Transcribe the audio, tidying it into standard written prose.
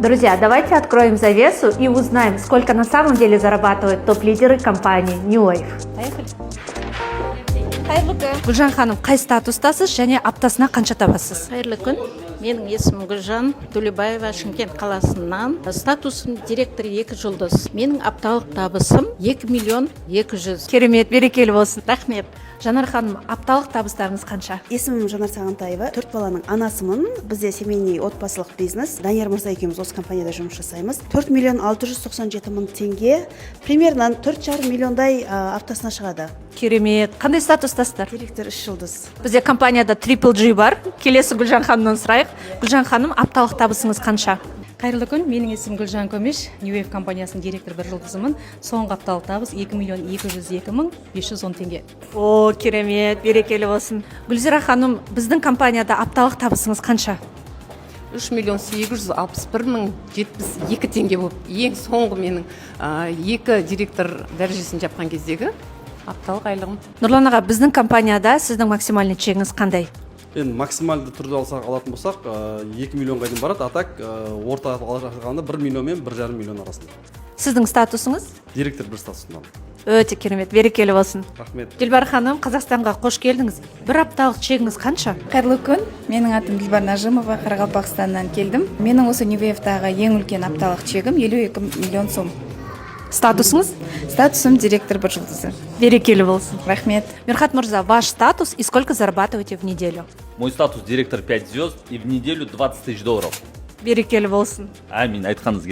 Друзья, давайте откроем завесу и узнаем, сколько на самом деле зарабатывают топ-лидеры компании New Wave. Поехали. Гүлжан ханым, қай статустасыз және аптасына қанша табасыз? Қайырлы күн. Менің есімім Гүлжан Төлебаева, Шымкент қаласынан. Статусым директор 2 жұлдыз. Менің апталық табысым 2 миллион 200. Керемет, берекелі болсын. Рахмет. Жанар ханым, апталық табыстарыңыз қанша? Есімім Жанар Сағынтаева, 4 баланың анасымын. Бізде семейный отбасылық бизнес. Данияр мырза екеуміз осы компанияда жұмыс жасаймыз. 4 миллион 697 мың теңге, примерно 4,5 миллиондай аптасына шығады. Керемет. Қандай статустасыздар? Директор 3 жұлдыз. Бізде компанияда Triple G бар. Келесі Гүлжан ханымнан сұрайық. Гүлжан ханым, апталық табысыңыз қанша? Қайырлы күн, менің есімім Гүлжан Көмеш, New Wave компаниясының директор 1 жұлдызымын. Соңғы апталық табыс 2 миллион 202 мың 510 теңге. О, керемет, берекелі болсын. Гүлзира ханым, біздің компанияда апталық табысыңыз қанша? 3 миллион 861 мың 72 теңге болып, ең соңғы менің 2 директор дәрежесін жапқан кездегі апталық айлығым. Нұрлан аға, біздің компанияда сіздің максимальный чегіңіз қандай? Енді максималды түрде алатын болсақ 2 миллионға дейін барады, а так орта алғанда 1 миллион мен 1,5 миллион арасында. Сіздің статусыңыз? Директор 1 статусында. Өте керемет, берекелі болсын. Рахмет. Дилбар ханым, Қазақстанға қош келдіңіз. Бір апталық чегіңіз қанша? Қайырлы күн, менің атым Дилбар Нажимова, Қарақалпақстаннан келдім. Менің осы New Wave'тағы ең үлкен апталық чегім 52 миллион сом. Статусыңыз? Статусым директор 1 жұлдызы. Берекелі болсын. Рахмет. Мирхат Мурза, ваш статус и сколько зарабатываете в неделю? Мой статус директор 5 звезд и в неделю 20 тысяч долларов. Берекелі болсын. Амин, айтқаныңыз келсін.